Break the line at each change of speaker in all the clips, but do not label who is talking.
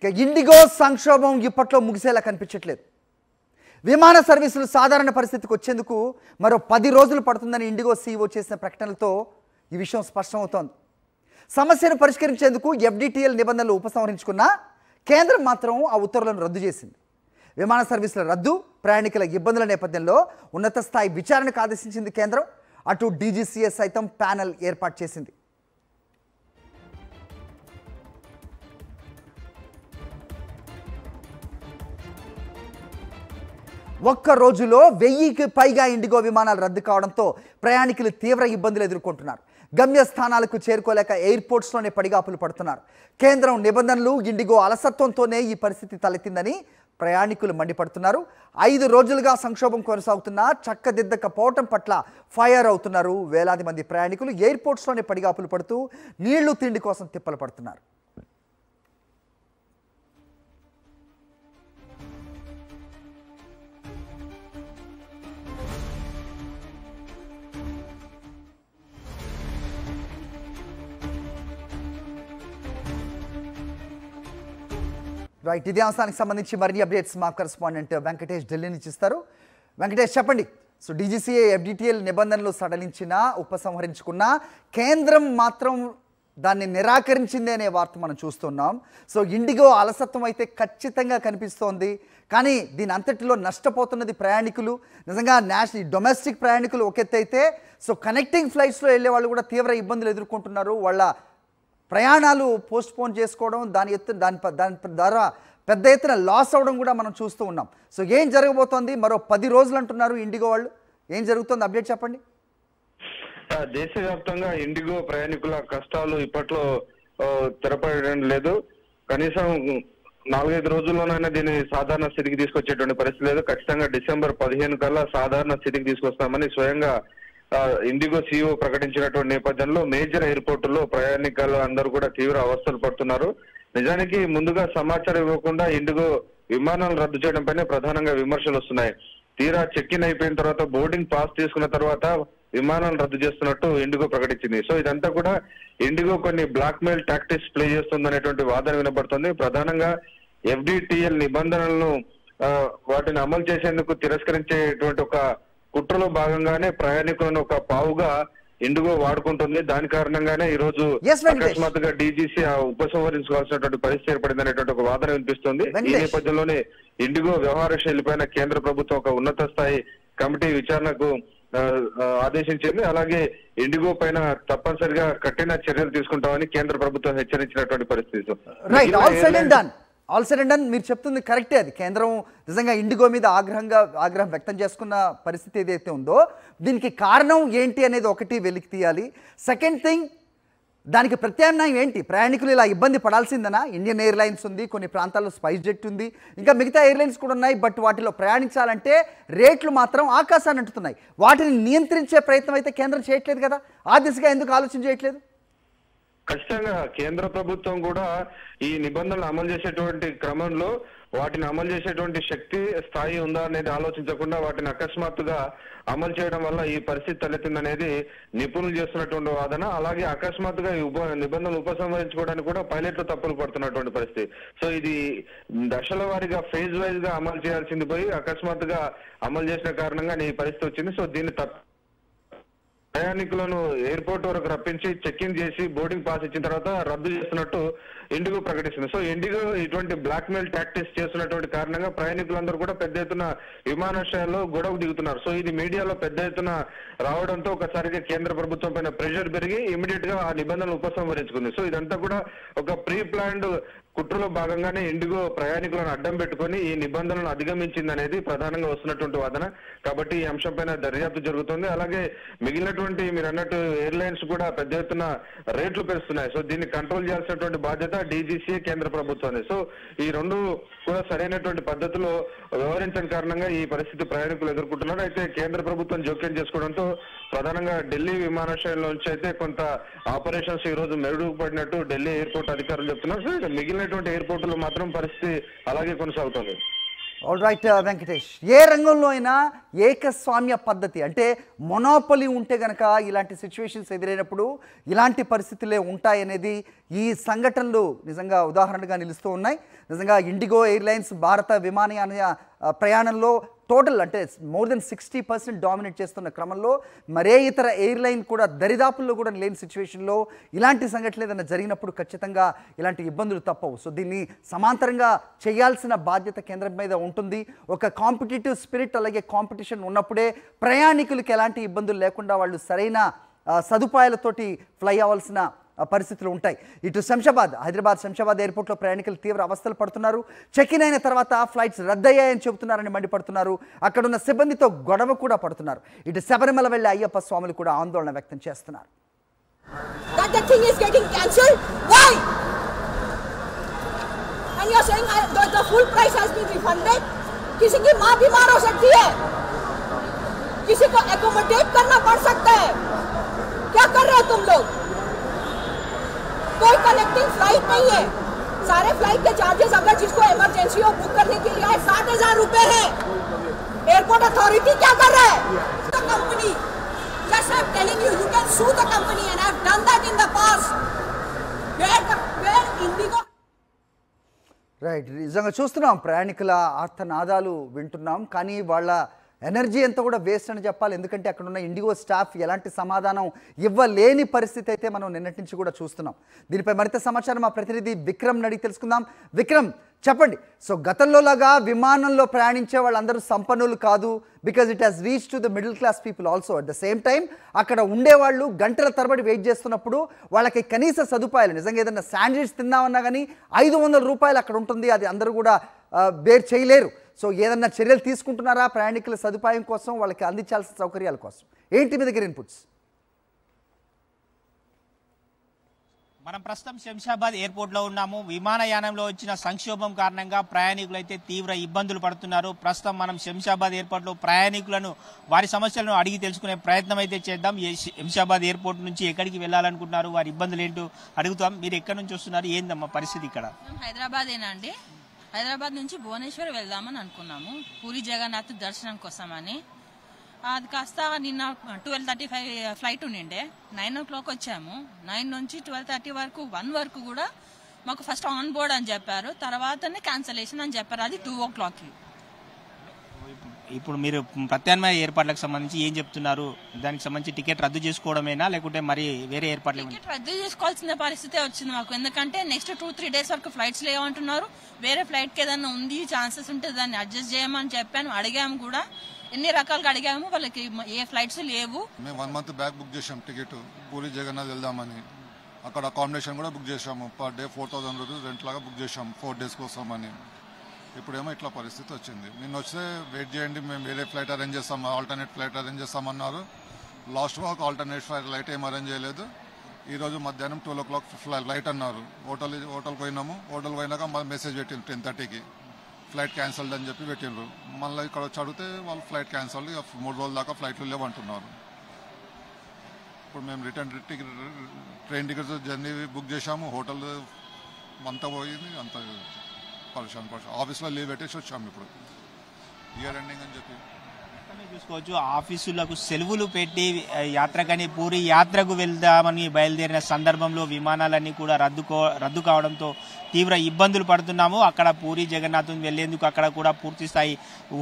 ఇక ఇండిగో సంక్షోభం ఇప్పట్లో ముగిసేలా కనిపించట్లేదు. విమాన సర్వీసులు సాధారణ పరిస్థితికి వచ్చేందుకు మరో 10 రోజులు పడుతుందని ఇండిగో సీఈఓ చేసిన ప్రకటనలతో ఈ విషయం స్పష్టమవుతోంది. సమస్యను పరిష్కరించేందుకు ఎఫ్డిటిఎల్ నిబంధనలు ఉపసంహరించుకున్నా కేంద్రం మాత్రం ఆ ఉత్తర్వులను రద్దు చేసింది. విమాన సర్వీసుల రద్దు, ప్రయాణికుల ఇబ్బందుల నేపథ్యంలో ఉన్నత స్థాయి విచారణకు ఆదేశించింది కేంద్రం. అటు డీజీసీఏ సైతం ప్యానెల్ ఏర్పాటు చేసింది. ఒక్క రోజులో 1000కి పైగా ఇండిగో విమానాలు రద్దు కావడంతో ప్రయాణికులు తీవ్ర ఇబ్బందులు ఎదుర్కొంటున్నారు. గమ్యస్థానాలకు చేరుకోలేక ఎయిర్పోర్ట్స్లోనే పడిగాపులు పడుతున్నారు. కేంద్రం నిబంధనలు, ఇండిగో అలసత్వంతోనే ఈ పరిస్థితి తలెత్తిందని ప్రయాణికులు మండిపడుతున్నారు. 5 రోజులుగా సంక్షోభం కొనసాగుతున్నా చక్కదిద్దకపోవటం పట్ల ఫైర్ అవుతున్నారు. వేలాది మంది ప్రయాణికులు ఎయిర్పోర్ట్స్లోనే పడిగాపులు పడుతూ నీళ్లు, తిండి కోసం తిప్పలు పడుతున్నారు. రైట్, ఇదే అంశానికి సంబంధించి మరిన్ని అప్డేట్స్ మా కరెస్పాండెంట్ వెంకటేష్ ఢిల్లీ నుంచి ఇస్తారు. వెంకటేష్, చెప్పండి. సో డీజీసీఏ ఎఫ్డిటిఎల్ నిబంధనలు సడలించినా, ఉపసంహరించుకున్నా కేంద్రం మాత్రం దాన్ని నిరాకరించింది అనే వార్త మనం చూస్తున్నాం. సో ఇండిగో అలసత్వం అయితే ఖచ్చితంగా కనిపిస్తోంది. కానీ దీని అంతటిలో నష్టపోతున్నది ప్రయాణికులు. నిజంగా డొమెస్టిక్ ప్రయాణికులు ఒక ఎత్తు అయితే, సో కనెక్టింగ్ ఫ్లైట్స్లో వెళ్ళే వాళ్ళు కూడా తీవ్ర ఇబ్బందులు ఎదుర్కొంటున్నారు. వాళ్ళ ప్రయాణాలు పోస్ట్పోన్ చేసుకోవడం, దాని ద్వారా పెద్ద ఎత్తున లాస్ అవ్వడం కూడా మనం చూస్తూ ఉన్నాం. సో ఏం జరగబోతోంది? మరో 10 రోజులు అంటున్నారు ఇండిగో వాళ్ళు. ఏం జరుగుతుంది? అప్డేట్ చెప్పండి.
దేశవ్యాప్తంగా ఇండిగో ప్రయాణికుల కష్టాలు ఇప్పట్లో తెరపడడం లేదు. కనీసం 4-5 రోజుల్లోనైనా దీన్ని సాధారణ స్థితికి తీసుకొచ్చేటువంటి పరిస్థితి లేదు. ఖచ్చితంగా డిసెంబర్ 15 కల్లా సాధారణ స్థితికి తీసుకొస్తామని స్వయంగా ఇండిగో సీఈఓ ప్రకటించినటువంటి నేపథ్యంలో మేజర్ ఎయిర్పోర్టుల్లో ప్రయాణికులు అందరూ కూడా తీవ్ర అవస్థలు పడుతున్నారు. నిజానికి ముందుగా సమాచారం ఇవ్వకుండా ఇండిగో విమానాలు రద్దు చేయడం పైన ప్రధానంగా విమర్శలు వస్తున్నాయి. తీరా చెక్ ఇన్ అయిపోయిన తర్వాత, బోర్డింగ్ పాస్ తీసుకున్న తర్వాత విమానాలు రద్దు చేస్తున్నట్టు ఇండిగో ప్రకటించింది. సో ఇదంతా కూడా ఇండిగో కొన్ని బ్లాక్ మెయిల్ టాక్టిక్స్ ప్లే చేస్తుందనేటువంటి వాదన వినబడుతుంది. ప్రధానంగా ఎఫ్డిటిఎల్ నిబంధనలను వాటిని అమలు చేసేందుకు తిరస్కరించేటువంటి ఒక కుట్రలో భాగంగానే ప్రయాణికులను ఒక పావుగా ఇండిగో వాడుకుంటుంది. దాని కారణంగానే ఈ రోజు అకస్మాత్తుగా డీజీసీ ఉపసంహరించుకోవాల్సినటువంటి పరిస్థితి ఏర్పడింది అనేటువంటి ఒక వాదన వినిపిస్తుంది. ఈ నేపథ్యంలోనే ఇండిగో వ్యవహార శైలిపైన కేంద్ర ప్రభుత్వం ఒక ఉన్నత స్థాయి కమిటీ విచారణకు ఆదేశించింది. అలాగే ఇండిగో పైన తప్పనిసరిగా కఠిన చర్యలు తీసుకుంటామని కేంద్ర ప్రభుత్వం హెచ్చరించినటువంటి పరిస్థితి.
All said and done. మీరు చెప్తుంది కరెక్టే. అది కేంద్రం నిజంగా ఇండిగో మీద ఆగ్రహం వ్యక్తం చేసుకున్న పరిస్థితి ఏదైతే ఉందో, దీనికి కారణం ఏంటి అనేది ఒకటి వెలికి తీయాలి. సెకండ్ థింగ్, దానికి ప్రత్యామ్నాయం ఏంటి? ప్రయాణికులు ఇలా ఇబ్బంది పడాల్సిందనా? ఇండియన్ ఎయిర్లైన్స్ ఉంది, కొన్ని ప్రాంతాల్లో స్పైస్ జెట్ ఉంది, ఇంకా మిగతా ఎయిర్లైన్స్ కూడా ఉన్నాయి. బట్ వాటిలో ప్రయాణించాలంటే రేట్లు మాత్రం ఆకాశాన్ని అంటుతున్నాయి. వాటిని నియంత్రించే ప్రయత్నం అయితే కేంద్రం చేయట్లేదు కదా. ఆ దిశగా ఎందుకు ఆలోచన చేయట్లేదు?
ఖచ్చితంగా కేంద్ర ప్రభుత్వం కూడా ఈ నిబంధనలు అమలు చేసేటువంటి క్రమంలో వాటిని అమలు చేసేటువంటి శక్తి స్థాయి ఉందా అనేది ఆలోచించకుండా వాటిని అకస్మాత్తుగా అమలు చేయడం వల్ల ఈ పరిస్థితి తలెత్తిందనేది నిపుణులు చేస్తున్నటువంటి వాదన. అలాగే అకస్మాత్తుగా ఈ నిబంధనలు ఉపసంహరించుకోవడానికి కూడా పైలట్లు తప్పులు పడుతున్నటువంటి పరిస్థితి. సో ఇది దశల వారీగా, ఫేజ్ వైజ్ గా అమలు చేయాల్సింది పోయి అకస్మాత్తుగా అమలు చేసిన కారణంగా ఈ పరిస్థితి వచ్చింది. సో దీన్ని ప్రయాణికులను ఎయిర్పోర్ట్ వరకు రప్పించి చెక్ ఇన్ చేసి బోర్డింగ్ పాస్ ఇచ్చిన తర్వాత రద్దు చేస్తున్నట్టు ఇండిగో ప్రకటిస్తుంది. సో ఇండిగో ఇటువంటి బ్లాక్ మెయిల్ టాక్టిక్స్ చేస్తున్నటువంటి కారణంగా ప్రయాణికులందరూ కూడా పెద్ద ఎత్తున విమానాశ్రయాల్లో గొడవ దిగుతున్నారు. సో ఇది మీడియాలో పెద్ద ఎత్తున రావడంతో ఒకసారిగా కేంద్ర ప్రభుత్వం పైన ప్రెషర్ పెరిగి ఇమీడియట్ గా ఆ నిబంధనలు ఉపసంహరించుకుంది. సో ఇదంతా కూడా ఒక ప్రీ ప్లాన్డ్ కుట్రలో భాగంగానే ఇండిగో ప్రయాణికులను అడ్డం పెట్టుకుని ఈ నిబంధనలను అధిగమించింది అనేది ప్రధానంగా వస్తున్నటువంటి వాదన. కాబట్టి ఈ అంశం పైన దర్యాప్తు జరుగుతుంది. అలాగే మిగిలినటువంటి మీరు అన్నట్టు ఎయిర్లైన్స్ కూడా పెద్ద ఎత్తున రేట్లు పెంచుతున్నాయి. సో దీన్ని కంట్రోల్ చేయాల్సినటువంటి బాధ్యత డీజీసీ కేంద్ర ప్రభుత్వాన్ని. సో ఈ రెండు కూడా సరైనటువంటి పద్ధతిలో వ్యవహరించని కారణంగా ఈ పరిస్థితి ప్రయాణికులు ఎదుర్కొంటున్నారు. అయితే కేంద్ర ప్రభుత్వం జోక్యం చేసుకోవడంతో ప్రధానంగా ఢిల్లీ విమానాశ్రయంలో నుంచి అయితే కొంత ఆపరేషన్స్ ఈ రోజు మెరుగుపడినట్టు ఢిల్లీ ఎయిర్పోర్ట్ అధికారులు చెప్తున్నారు. సో మిగిలినటువంటి ఎయిర్పోర్టులో మాత్రం పరిస్థితి అలాగే కొనసాగుతుంది.
ఆల్ రైట్ వెంకటేష్, ఏ రంగంలో అయినా ఏకస్వామ్య పద్ధతి అంటే మొనోపలి ఉంటే గనక ఇలాంటి సిచ్యువేషన్స్ ఎదురైనప్పుడు ఇలాంటి పరిస్థితులే ఉంటాయనేది ఈ సంఘటనలు నిజంగా ఉదాహరణగా నిలుస్తూ ఉన్నాయి. నిజంగా ఇండిగో ఎయిర్లైన్స్ భారత విమానయాన ప్రయాణంలో టోటల్ అంటే మోర్ దెన్ 60% డామినేట్ చేస్తున్న క్రమంలో మరే ఇతర ఎయిర్లైన్ కూడా దరిదాపుల్లో కూడా లేని సిచ్యువేషన్లో ఇలాంటి సంఘటనలు ఏదైనా జరిగినప్పుడు ఖచ్చితంగా ఇలాంటి ఇబ్బందులు తప్పవు. సో దీన్ని సమాంతరంగా చేయాల్సిన బాధ్యత కేంద్రం మీద ఉంటుంది. ఒక కాంపిటేటివ్ స్పిరిట్ అలాగే కాంపిటీషన్ ఉన్నప్పుడే ప్రయాణికులకు ఎలాంటి ఇబ్బందులు లేకుండా వాళ్ళు సరైన సదుపాయాలతోటి ఫ్లై అవ్వాల్సిన పరిస్థితులు ఉంటాయి. ఇటు హైదరాబాద్ ఎయిర్పోర్ట్లో ప్రయాణికులు తీవ్ర అవస్థలు పడుతున్నారు. చెక్ ఇన్ అయిన తర్వాత ఫ్లైట్స్ రద్దయ్యాయని చెబుతున్నారని మండిపడుతున్నారు. అక్కడున్న సిబ్బందితో గొడవ కూడా పడుతున్నారు. ఇటు శబరిమల వెళ్లే అయ్యప్ప స్వాములు కూడా ఆందోళన వ్యక్తం చేస్తున్నారు.
कोई कनेक्टिंग फ्लाइट नहीं है. सारे फ्लाइट के चार्जेस अगर जिसको इमरजेंसी हो बुक करने के लिए 60,000 रुपए है. एयरपोर्ट अथॉरिटी क्या कर रहा है? The company. Just I'm telling you, you can sue the company and I've done that in the past. Where Indigo.
Right, నిజంగా చూస్తున్నాం ప్రయాణికుల ఆర్తనాదాలు వింటున్నాం. కానీ వాళ్ళ ఎనర్జీ అంతా కూడా వేస్ట్ అని చెప్పాలి. ఎందుకంటే అక్కడ ఉన్న ఇండిగో స్టాఫ్ ఎలాంటి సమాధానం ఇవ్వలేని పరిస్థితి అయితే మనం నిన్నటి నుంచి కూడా చూస్తున్నాం. దీనిపై మరింత సమాచారం మా ప్రతినిధి విక్రమ్ అడిగి తెలుసుకుందాం. విక్రమ్, చెప్పండి. సో గతంలో లాగా విమానంలో ప్రయాణించే వాళ్ళందరూ సంపన్నులు కాదు. Because it has reach to the middle class people also. At the same time అక్కడ ఉండేవాళ్ళు గంటల తరబడి వెయిట్ చేస్తున్నప్పుడు వాళ్ళకి కనీస సదుపాయాలు, నిజంగా ఏదైనా శాండ్విచ్ తిందామన్నా కానీ 500 రూపాయలు అక్కడ ఉంటుంది. అది అందరూ కూడా బేర్ చేయలేరు. సో ఏదన్నా చర్యలు తీసుకుంటున్నారా ప్రయాణికుల సదుపాయం కోసం, వాళ్ళకి అందించాల్సిన సౌకర్యాల కోసం? ఏంటి మీ దగ్గర ఇన్పుట్స్?
మనం ప్రస్తుతం శంషాబాద్ ఎయిర్పోర్ట్లో ఉన్నాము. విమానయానంలో వచ్చిన సంక్షోభం కారణంగా ప్రయాణికులు అయితే తీవ్ర ఇబ్బందులు పడుతున్నారు. ప్రస్తుతం మనం శంషాబాద్ ఎయిర్పోర్ట్లో ప్రయాణికులను వారి సమస్యలను అడిగి తెలుసుకునే ప్రయత్నం అయితే చేద్దాం. శంషాబాద్ ఎయిర్పోర్ట్ నుంచి ఎక్కడికి వెళ్ళాలనుకుంటున్నారు, వారి ఇబ్బందులు ఏంటో అడుగుతాం. మీరు ఎక్కడి నుంచి వస్తున్నారు, ఏందమ్మా పరిస్థితి ఇక్కడ?
హైదరాబాదేనండి. హైదరాబాద్ నుంచి భువనేశ్వర్ వెళ్దామని అనుకున్నాము, పూరి జగన్నాథ్ దర్శనం కోసమని. అది కాస్త నిన్న 12:35 ఫ్లైట్ ఉండిండే, 9 o'clock వచ్చాము. 9 నుంచి 12:30 వరకు 1 వరకు కూడా మాకు ఫస్ట్ ఆన్ బోర్డ్ అని చెప్పారు, తర్వాతనే క్యాన్సలేషన్ అని చెప్పారు. అది 2 o'clock.
ఇప్పుడు మీరు ప్రత్యామ్నాయ ఏర్పాట్లకు సంబంధించి ఏం చెప్తున్నారు? దానికి సంబంధించి టికెట్ రద్దు చేసుకోవడమేనా లేకుంటే మరి వేరే ఏర్పాట్లు?
టికెట్ రద్దు చేసుకోవాల్సిన పరిస్థితి వచ్చింది మాకు. ఎందుకంటే నెక్స్ట్ 2-3 days వరకు ఫ్లైట్స్ లేవంటున్నారు. వేరే ఫ్లైట్ కి ఏదైనా ఉంది ఛాన్సెస్ ఉంటే దాన్ని అడ్జస్ట్ చేయమని చెప్పాను. అడిగాము కూడా, ఎన్ని రకాలుగా అడిగాము, వాళ్ళకి ఏ ఫ్లైట్స్ లేవు.
మేము 1 month బ్యాక్ బుక్ చేసాం టికెట్, పూరి జగన్నాథ్ వెళ్దామని. అక్కడ అకామిడేషన్ కూడా బుక్ చేసాము. పర్ డే 4,000 రూపీస్ రెంట్ లాగా బుక్ చేసాం 4 days కోసం అని. ఇప్పుడేమో ఇట్లా పరిస్థితి వచ్చింది. నిన్న వస్తే వెయిట్ చేయండి, మేము వేరే ఫ్లైట్ అరేంజ్ చేస్తాం, ఆల్టర్నేట్ ఫ్లైట్ అరేంజ్ చేస్తామన్నారు. లాస్ట్ ఒక ఆల్టర్నేట్ ఫ్లైట్ ఏం అరేంజ్ చేయలేదు. ఈరోజు మధ్యాహ్నం 12 o'clock ఫ్లైట్ అన్నారు. హోటల్ పోయినాము. హోటల్ పోయినాక మెసేజ్ పెట్టిండ్రు 10:30కి ఫ్లైట్ క్యాన్సల్డ్ అని చెప్పి పెట్టిండ్రు. మళ్ళీ ఇక్కడ వచ్చి అడిగితే వాళ్ళు ఫ్లైట్ క్యాన్సల్, 3 రోజుల దాకా ఫ్లైట్లు లేవంటున్నారు. ఇప్పుడు మేము return train tickets journey book చేసాము. హోటల్ అంతా పోయింది, అంత పరిశాన్ ఆఫీస్లో లీవ్ పెట్టేసి వచ్చాము. ఇప్పుడు ఇయర్ ఎండింగ్ అని చెప్పి
చూసుకోవచ్చు. ఆఫీసులకు సెలవులు పెట్టి యాత్రకని పూరి యాత్రకు వెళ్దామని బయలుదేరిన సందర్భంలో విమానాలన్నీ కూడా రద్దు కావడంతో తీవ్ర ఇబ్బందులు పడుతున్నాము. అక్కడ పూరి జగన్నాథ్ వెళ్లేందుకు అక్కడ కూడా పూర్తి స్థాయి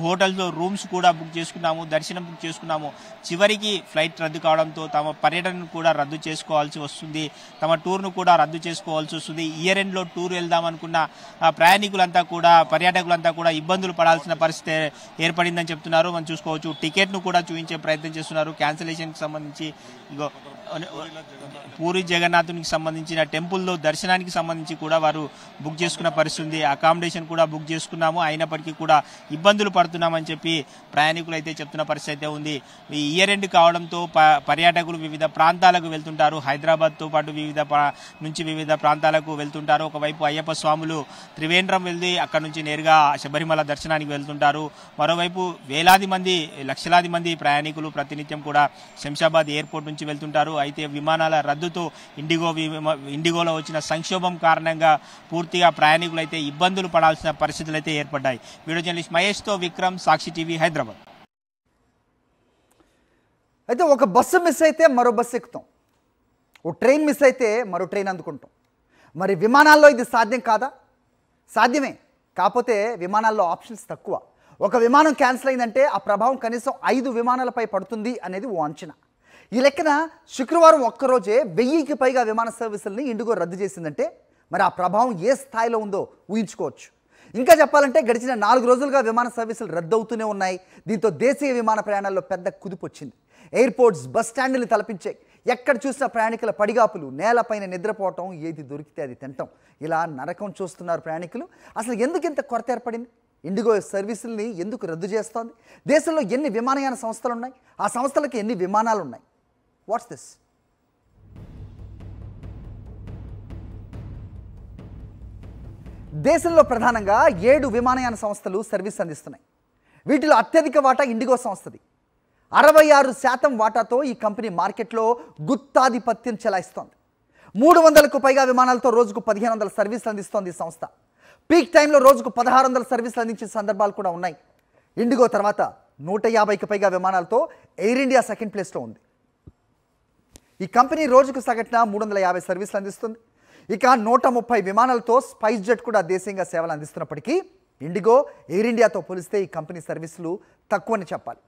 హోటల్స్లో రూమ్స్ కూడా బుక్ చేసుకున్నాము, దర్శనం బుక్ చేసుకున్నాము. చివరికి ఫ్లైట్ రద్దు కావడంతో తమ పర్యటనను కూడా రద్దు చేసుకోవాల్సి వస్తుంది, తమ టూర్ను కూడా రద్దు చేసుకోవాల్సి వస్తుంది. ఇయర్ ఎండ్లో టూర్ వెళ్దామనుకున్న ప్రయాణికులంతా కూడా, పర్యాటకులంతా కూడా ఇబ్బందులు పడాల్సిన పరిస్థితి ఏర్పడిందని చెప్తున్నారు. మనం చూసుకోవచ్చు, టికెట్ను కూడా చూపించే ప్రయత్నం చేస్తున్నారు. క్యాన్సిలేషన్కి సంబంధించి ఇగో పూరి జగన్నాథునికి సంబంధించిన టెంపుల్లో దర్శనానికి సంబంధించి కూడా వారు బుక్ చేసుకున్న పరిస్థితి ఉంది. అకామిడేషన్ కూడా బుక్ చేసుకున్నాము, అయినప్పటికీ కూడా ఇబ్బందులు పడుతున్నామని చెప్పి ప్రయాణికులు అయితే చెప్తున్న పరిస్థితి అయితే ఉంది. ఈ ఇయర్ ఎండ్ కావడంతో పర్యాటకులు వివిధ ప్రాంతాలకు వెళ్తుంటారు. హైదరాబాద్తో పాటు వివిధ ప్రాంతాలకు వెళ్తుంటారు. ఒకవైపు అయ్యప్ప స్వాములు త్రివేంద్రం వెళ్ళి అక్కడ నుంచి నేరుగా శబరిమల దర్శనానికి వెళ్తుంటారు. మరోవైపు లక్షలాది మంది ప్రయాణికులు ప్రతినిత్యం కూడా శంషాబాద్ ఎయిర్పోర్ట్ నుంచి వెళ్తుంటారు. అయితే విమానాల రద్దుతో ఇండిగోలో వచ్చిన సంక్షోభం కారణంగా పూర్తిగా ప్రయాణికులు అయితే ఇబ్బందులు పడాల్సిన పరిస్థితులు అయితే ఏర్పడ్డాయి. వీడియో జర్నలిస్ట్ మహేష్తో విక్రమ్, సాక్షి టీవీ, హైదరాబాద్.
అయితే ఒక బస్సు మిస్ అయితే మరో బస్సు ఎక్కుతాం, ఓ ట్రైన్ మిస్ అయితే మరో ట్రైన్ అందుకుంటాం. మరి విమానాల్లో ఇది సాధ్యం కాదా? సాధ్యమే, కాకపోతే విమానాల్లో ఆప్షన్స్ తక్కువ. ఒక విమానం క్యాన్సిల్ అయిందంటే ఆ ప్రభావం కనీసం 5 విమానాలపై పడుతుంది అనేది ఓ అంచనా. ఈ లెక్కన శుక్రవారం ఒక్కరోజే 1000కి పైగా విమాన సర్వీసుల్ని ఇండిగో రద్దు చేసిందంటే మరి ఆ ప్రభావం ఏ స్థాయిలో ఉందో ఊహించుకోవచ్చు. ఇంకా చెప్పాలంటే గడిచిన 4 రోజులుగా విమాన సర్వీసులు రద్దవుతూనే ఉన్నాయి. దీంతో దేశీయ విమాన ప్రయాణాల్లో పెద్ద కుదుపు వచ్చింది. ఎయిర్పోర్ట్స్, బస్ స్టాండ్లు తలపించాయి. ఎక్కడ చూసిన ప్రయాణికుల పడిగాపులు, నేలపైన నిద్రపోవటం, ఏది దొరికితే అది తినటం, ఇలా నరకం చూస్తున్నారు ప్రయాణికులు. అసలు ఎందుకు ఇంత కొరత ఏర్పడింది? ఇండిగో సర్వీసుల్ని ఎందుకు రద్దు చేస్తోంది? దేశంలో ఎన్ని విమానయాన సంస్థలు ఉన్నాయి? ఆ సంస్థలకు ఎన్ని విమానాలు ఉన్నాయి? What's this? దేశంలో ప్రధానంగా 7 విమానయాన సంస్థలు సర్వీస్ అందిస్తున్నాయి. వీటిలో అత్యధిక వాటా ఇండిగో సంస్థది. 66% వాటాతో ఈ కంపెనీ మార్కెట్లో గుత్తాధిపత్యం చెలాయిస్తోంది. 300కు పైగా విమానాలతో రోజుకు 1500 సర్వీసులు అందిస్తోంది ఈ సంస్థ. పీక్ టైంలో రోజుకు 1600 సర్వీసులు అందించే సందర్భాలు కూడా ఉన్నాయి. ఇండిగో తర్వాత 150కి పైగా విమానాలతో ఎయిర్ ఇండియా సెకండ్ ప్లేస్లో ఉంది. ఈ కంపెనీ రోజుకు సగటున 350 సర్వీసులు అందిస్తుంది. ఇక 130 విమానాలతో స్పైస్ జెట్ కూడా దేశీయంగా సేవలు అందిస్తున్నప్పటికీ ఇండిగో, ఎయిర్ ఇండియాతో పోలిస్తే ఈ కంపెనీ సర్వీసులు తక్కువని చెప్పాలి.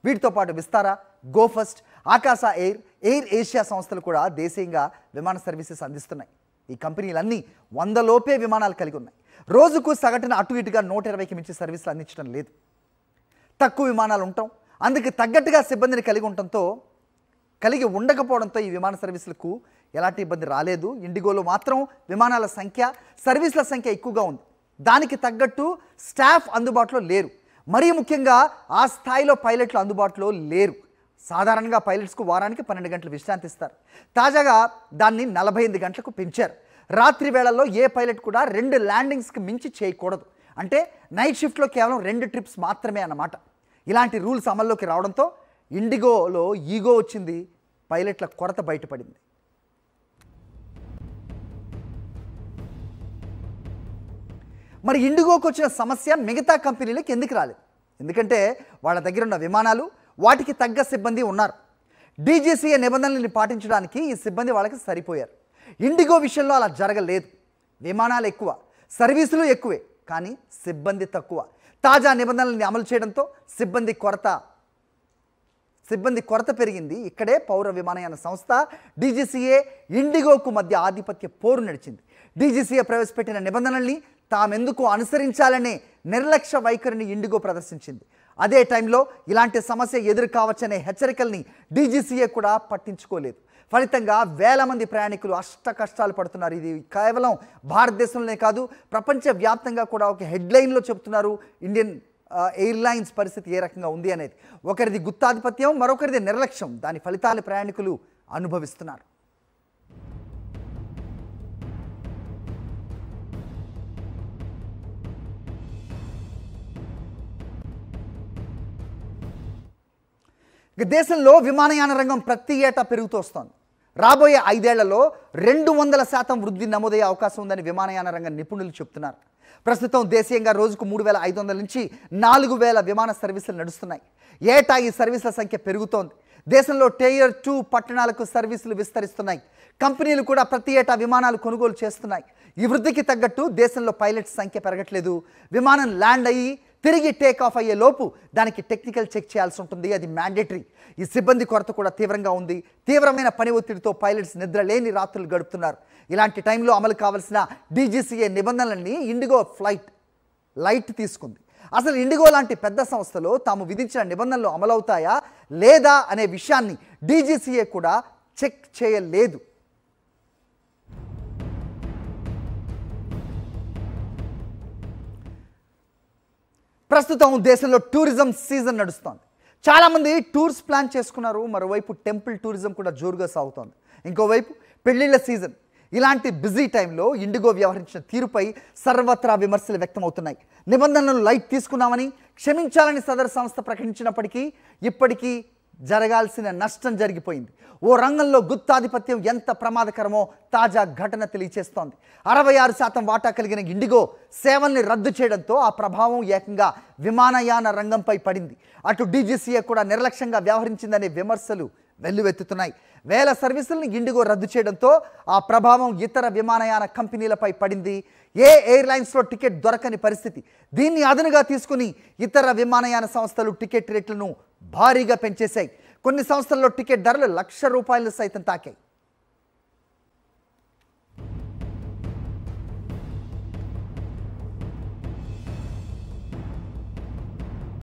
వీటితో పాటు విస్తారా, గో ఫస్ట్, ఆకాశ ఎయిర్, ఎయిర్ ఏషియా సంస్థలు కూడా దేశీయంగా విమాన సర్వీసెస్ అందిస్తున్నాయి. ఈ కంపెనీలన్నీ 100 లోపే విమానాలు కలిగి ఉన్నాయి. రోజుకు సగటున అటు ఇటుగా 120కి మించి సర్వీసులు అందించడం లేదు. తక్కువ విమానాలు ఉండటం, అందుకు తగ్గట్టుగా సిబ్బందిని కలిగి ఉండకపోవడంతో ఈ విమాన సర్వీసులకు ఎలాంటి ఇబ్బంది రాలేదు. ఇండిగోలో మాత్రం విమానాల సంఖ్య, సర్వీసుల సంఖ్య ఎక్కువగా ఉంది. దానికి తగ్గట్టు స్టాఫ్ అందుబాటులో లేరు. మరీ ముఖ్యంగా ఆ స్థాయిలో పైలట్లు అందుబాటులో లేరు. సాధారణంగా పైలట్స్కు వారానికి 12 గంటలు విశ్రాంతి ఇస్తారు. తాజాగా దాన్ని 48 గంటలకు పెంచారు. రాత్రి వేళల్లో ఏ పైలట్ కూడా 2 ల్యాండింగ్స్కి మించి చేయకూడదు. అంటే నైట్ షిఫ్ట్లో కేవలం 2 ట్రిప్స్ మాత్రమే అన్నమాట. ఇలాంటి రూల్స్ అమల్లోకి రావడంతో ఇండిగోలో ఈగో వచ్చింది, పైలట్ల కొరత బయటపడింది. మరి ఇండిగోకి వచ్చిన సమస్య మిగతా కంపెనీలకు ఎందుకు రాలేదు? ఎందుకంటే వాళ్ళ దగ్గర ఉన్న విమానాలు, వాటికి తగ్గ సిబ్బంది ఉన్నారు. డీజీసీఏ నిబంధనలను పాటించడానికి ఈ సిబ్బంది వాళ్ళకి సరిపోయారు. ఇండిగో విషయంలో అలా జరగలేదు. విమానాలు ఎక్కువ, సర్వీసులు ఎక్కువే, కానీ సిబ్బంది తక్కువ. తాజా నిబంధనలను అమలు చేయడంతో సిబ్బంది కొరత పెరిగింది. ఇక్కడే పౌర విమానయాన సంస్థ డీజీసీఏ, ఇండిగోకు మధ్య ఆధిపత్య పోరు నడిచింది. డీజీసీఏ ప్రవేశపెట్టిన నిబంధనల్ని తామెందుకు అనుసరించాలనే నిర్లక్ష్య వైఖరిని ఇండిగో ప్రదర్శించింది. అదే టైంలో ఇలాంటి సమస్య ఎదురు కావచ్చనే హెచ్చరికల్ని డీజీసీఏ కూడా పట్టించుకోలేదు. ఫలితంగా వేల మంది ప్రయాణికులు అష్ట కష్టాలు పడుతున్నారు. ఇది కేవలం భారతదేశంలోనే కాదు, ప్రపంచవ్యాప్తంగా కూడా ఒక హెడ్లైన్లో చెబుతున్నారు ఇండియన్ ఎయిర్లైన్స్ పరిస్థితి ఏ రకంగా ఉంది అనేది. ఒకరిది గుత్తాధిపత్యం, మరొకరిది నిర్లక్ష్యం. దాని ఫలితాలు ప్రయాణికులు అనుభవిస్తున్నారు. దేశంలో విమానయాన రంగం ప్రతి ఏటా పెరుగుతూ వస్తోంది. రాబోయే 5 ఏళ్లలో 200% వృద్ధి నమోదయ్యే అవకాశం ఉందని విమానయాన రంగ నిపుణులు చెబుతున్నారు. ప్రస్తుతం దేశీయంగా రోజుకు 3500 నుంచి 4000 విమాన సర్వీసులు నడుస్తున్నాయి. ఏటా ఈ సర్వీసుల సంఖ్య పెరుగుతోంది. దేశంలో Tier 2 పట్టణాలకు సర్వీసులు విస్తరిస్తున్నాయి. కంపెనీలు కూడా ప్రతి ఏటా విమానాలు కొనుగోలు చేస్తున్నాయి. ఈ వృద్ధికి తగ్గట్టు దేశంలో పైలట్స్ సంఖ్య పెరగట్లేదు. విమానం ల్యాండ్ అయ్యి తిరిగి టేక్ ఆఫ్ అయ్యే లోపు దానికి టెక్నికల్ చెక్ చేయాల్సి ఉంటుంది. అది మ్యాండేటరీ. ఈ సిబ్బంది కొరత కూడా తీవ్రంగా ఉంది. తీవ్రమైన పని ఒత్తిడితో పైలట్స్ నిద్రలేని రాత్రులు గడుపుతున్నారు. ఇలాంటి టైంలో అమలు కావాల్సిన డీజీసీఏ నిబంధనలన్నీ ఇండిగో లైట్ తీసుకుంది. అసలు ఇండిగో లాంటి పెద్ద సంస్థలో తాము విధించిన నిబంధనలు అమలవుతాయా లేదా అనే విషయాన్ని డీజీసీఏ కూడా చెక్ చేయలేదు. ప్రస్తుతం దేశంలో టూరిజం సీజన్ నడుస్తోంది. చాలామంది టూర్స్ ప్లాన్ చేసుకున్నారు. మరోవైపు టెంపుల్ టూరిజం కూడా జోరుగా సాగుతోంది. ఇంకోవైపు పెళ్లిళ్ల సీజన్. ఇలాంటి బిజీ టైంలో ఇండిగో వ్యవహరించిన తీరుపై సర్వత్రా విమర్శలు వ్యక్తమవుతున్నాయి. నిబంధనలను లైట్ తీసుకున్నామని క్షమించాలని సదరు సంస్థ ప్రకటించినప్పటికీ ఇప్పటికీ జరగాల్సిన నష్టం జరిగిపోయింది. ఓ రంగంలో గుత్తాధిపత్యం ఎంత ప్రమాదకరమో తాజా ఘటన తెలియచేస్తోంది. 66% వాటా కలిగిన ఇండిగో సేవల్ని రద్దు చేయడంతో ఆ ప్రభావం ఏకంగా విమానయాన రంగంపై పడింది. అటు డీజీసీఏ కూడా నిర్లక్ష్యంగా వ్యవహరించిందనే విమర్శలు వెల్లువెత్తుతున్నాయి. వేల సర్వీసులను ఇండిగో రద్దు చేయడంతో ఆ ప్రభావం ఇతర విమానయాన కంపెనీలపై పడింది. ఎయిర్లైన్స్లో టికెట్ దొరకని పరిస్థితి. దీన్ని అదనుగా తీసుకుని ఇతర విమానయాన సంస్థలు టికెట్ రేట్లను భారీగా పెంచేశాయి. కొన్ని సంస్థల్లో టికెట్ ధరలు ₹1,00,000 సైతం తాకాయి.